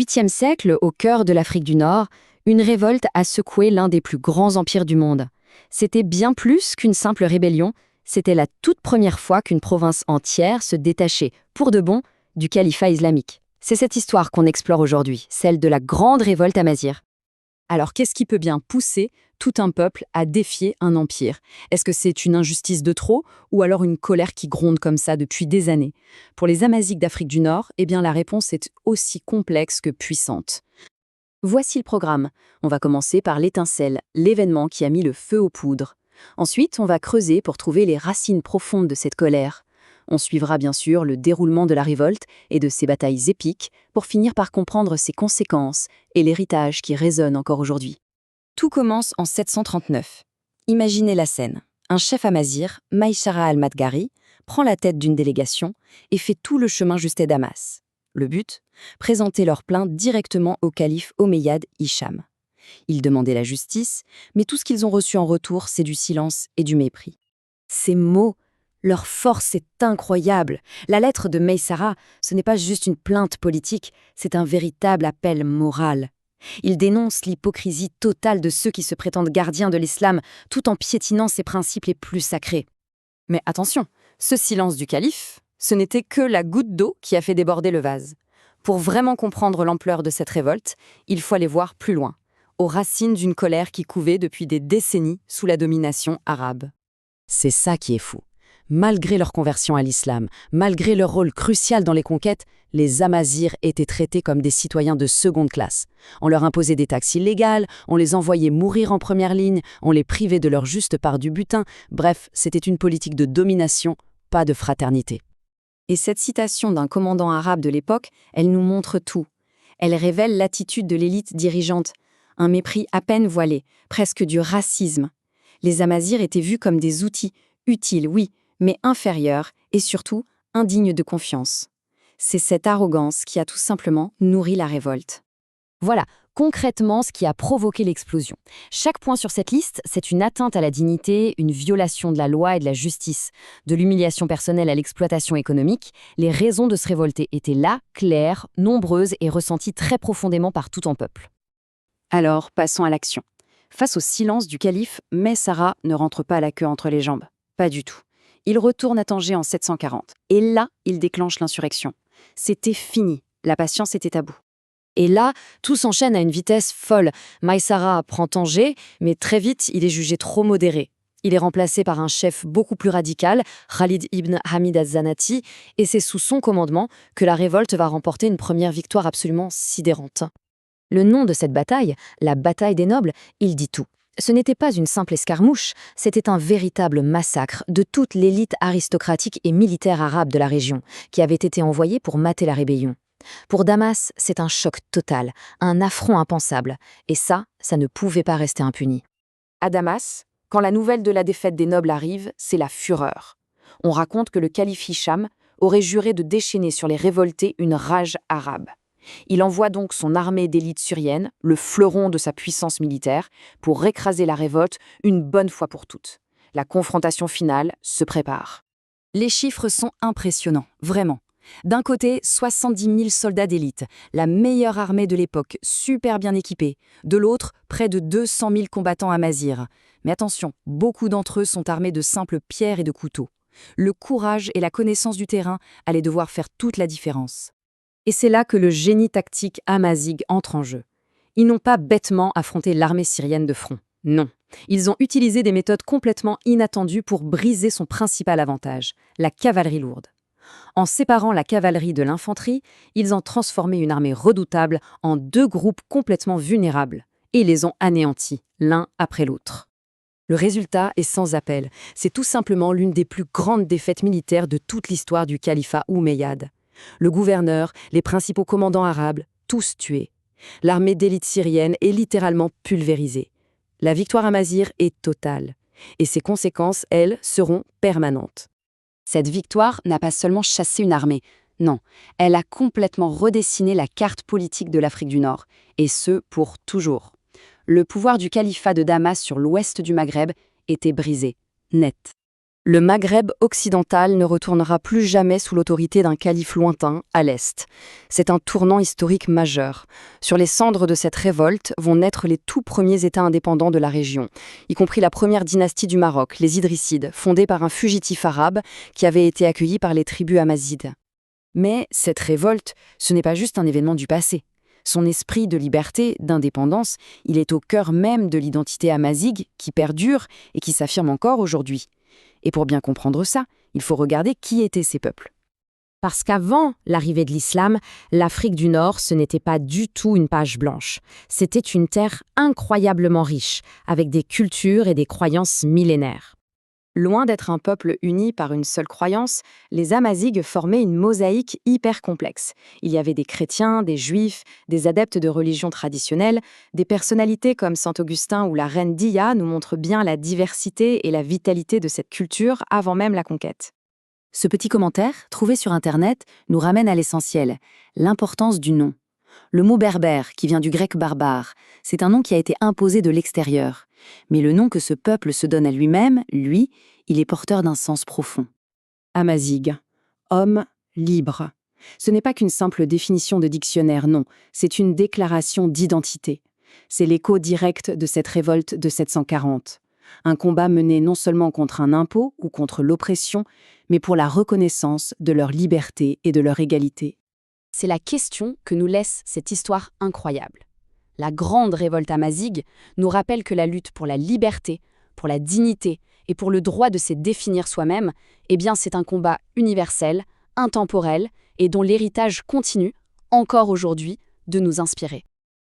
8e siècle, au cœur de l'Afrique du Nord, une révolte a secoué l'un des plus grands empires du monde. C'était bien plus qu'une simple rébellion, c'était la toute première fois qu'une province entière se détachait, pour de bon, du califat islamique. C'est cette histoire qu'on explore aujourd'hui, celle de la grande révolte amazigh. Alors qu'est-ce qui peut bien pousser tout un peuple à défier un empire? Est-ce que c'est une injustice de trop ou alors une colère qui gronde comme ça depuis des années? Pour les Amazighs d'Afrique du Nord, eh bien la réponse est aussi complexe que puissante. Voici le programme. On va commencer par l'étincelle, l'événement qui a mis le feu aux poudres. Ensuite, on va creuser pour trouver les racines profondes de cette colère. On suivra bien sûr le déroulement de la révolte et de ses batailles épiques pour finir par comprendre ses conséquences et l'héritage qui résonne encore aujourd'hui. Tout commence en 739. Imaginez la scène. Un chef amazigh, Maïchara al-Madgari, prend la tête d'une délégation et fait tout le chemin jusqu'à Damas. Le but? Présenter leur plainte directement au calife omeyyade Hicham. Ils demandaient la justice, mais tout ce qu'ils ont reçu en retour, c'est du silence et du mépris. Ces mots, leur force est incroyable. La lettre de Maïchara, ce n'est pas juste une plainte politique, c'est un véritable appel moral. Il dénonce l'hypocrisie totale de ceux qui se prétendent gardiens de l'islam, tout en piétinant ses principes les plus sacrés. Mais attention, ce silence du calife, ce n'était que la goutte d'eau qui a fait déborder le vase. Pour vraiment comprendre l'ampleur de cette révolte, il faut aller voir plus loin, aux racines d'une colère qui couvait depuis des décennies sous la domination arabe. C'est ça qui est fou. Malgré leur conversion à l'islam, malgré leur rôle crucial dans les conquêtes, les Amazighs étaient traités comme des citoyens de seconde classe. On leur imposait des taxes illégales, on les envoyait mourir en première ligne, on les privait de leur juste part du butin. Bref, c'était une politique de domination, pas de fraternité. Et cette citation d'un commandant arabe de l'époque, elle nous montre tout. Elle révèle l'attitude de l'élite dirigeante, un mépris à peine voilé, presque du racisme. Les Amazighs étaient vus comme des outils, utiles, oui, mais inférieurs et surtout indignes de confiance. C'est cette arrogance qui a tout simplement nourri la révolte. Voilà, concrètement ce qui a provoqué l'explosion. Chaque point sur cette liste, c'est une atteinte à la dignité, une violation de la loi et de la justice. De l'humiliation personnelle à l'exploitation économique, les raisons de se révolter étaient là, claires, nombreuses et ressenties très profondément par tout un peuple. Alors, passons à l'action. Face au silence du calife, Maïchara ne rentre pas la queue entre les jambes. Pas du tout. Il retourne à Tanger en 740. Et là, il déclenche l'insurrection. C'était fini. La patience était à bout. Et là, tout s'enchaîne à une vitesse folle. Maïchara prend Tanger, mais très vite, il est jugé trop modéré. Il est remplacé par un chef beaucoup plus radical, Khalid ibn Hamid az-Zanati, et c'est sous son commandement que la révolte va remporter une première victoire absolument sidérante. Le nom de cette bataille, la bataille des nobles, il dit tout. Ce n'était pas une simple escarmouche, c'était un véritable massacre de toute l'élite aristocratique et militaire arabe de la région, qui avait été envoyée pour mater la rébellion. Pour Damas, c'est un choc total, un affront impensable, et ça ne pouvait pas rester impuni. À Damas, quand la nouvelle de la défaite des nobles arrive, c'est la fureur. On raconte que le calife Hicham aurait juré de déchaîner sur les révoltés une rage arabe. Il envoie donc son armée d'élite syrienne, le fleuron de sa puissance militaire, pour écraser la révolte une bonne fois pour toutes. La confrontation finale se prépare. Les chiffres sont impressionnants, vraiment. D'un côté, 70 000 soldats d'élite, la meilleure armée de l'époque, super bien équipée. De l'autre, près de 200 000 combattants amazighs. Mais attention, beaucoup d'entre eux sont armés de simples pierres et de couteaux. Le courage et la connaissance du terrain allaient devoir faire toute la différence. Et c'est là que le génie tactique amazigh entre en jeu. Ils n'ont pas bêtement affronté l'armée syrienne de front. Non. Ils ont utilisé des méthodes complètement inattendues pour briser son principal avantage, la cavalerie lourde. En séparant la cavalerie de l'infanterie, ils ont transformé une armée redoutable en deux groupes complètement vulnérables et les ont anéantis, l'un après l'autre. Le résultat est sans appel. C'est tout simplement l'une des plus grandes défaites militaires de toute l'histoire du califat omeyyade. Le gouverneur, les principaux commandants arabes, tous tués. L'armée d'élite syrienne est littéralement pulvérisée. La victoire amazigh est totale. Et ses conséquences, elles, seront permanentes. Cette victoire n'a pas seulement chassé une armée. Non, elle a complètement redessiné la carte politique de l'Afrique du Nord. Et ce, pour toujours. Le pouvoir du califat de Damas sur l'ouest du Maghreb était brisé, net. Le Maghreb occidental ne retournera plus jamais sous l'autorité d'un calife lointain, à l'Est. C'est un tournant historique majeur. Sur les cendres de cette révolte vont naître les tout premiers États indépendants de la région, y compris la première dynastie du Maroc, les Idrissides, fondée par un fugitif arabe qui avait été accueilli par les tribus amazides. Mais cette révolte, ce n'est pas juste un événement du passé. Son esprit de liberté, d'indépendance, il est au cœur même de l'identité amazighe qui perdure et qui s'affirme encore aujourd'hui. Et pour bien comprendre ça, il faut regarder qui étaient ces peuples. Parce qu'avant l'arrivée de l'islam, l'Afrique du Nord, ce n'était pas du tout une page blanche. C'était une terre incroyablement riche, avec des cultures et des croyances millénaires. Loin d'être un peuple uni par une seule croyance, les Amazighes formaient une mosaïque hyper complexe. Il y avait des chrétiens, des juifs, des adeptes de religions traditionnelles, des personnalités comme Saint Augustin ou la reine Dia nous montrent bien la diversité et la vitalité de cette culture avant même la conquête. Ce petit commentaire, trouvé sur Internet, nous ramène à l'essentiel, l'importance du nom. Le mot berbère, qui vient du grec barbare, c'est un nom qui a été imposé de l'extérieur. Mais le nom que ce peuple se donne à lui-même, lui, il est porteur d'un sens profond. Amazigh, homme libre. Ce n'est pas qu'une simple définition de dictionnaire, non, c'est une déclaration d'identité. C'est l'écho direct de cette révolte de 740. Un combat mené non seulement contre un impôt ou contre l'oppression, mais pour la reconnaissance de leur liberté et de leur égalité. C'est la question que nous laisse cette histoire incroyable. La grande révolte amazighe nous rappelle que la lutte pour la liberté, pour la dignité et pour le droit de se définir soi-même, c'est un combat universel, intemporel et dont l'héritage continue, encore aujourd'hui, de nous inspirer.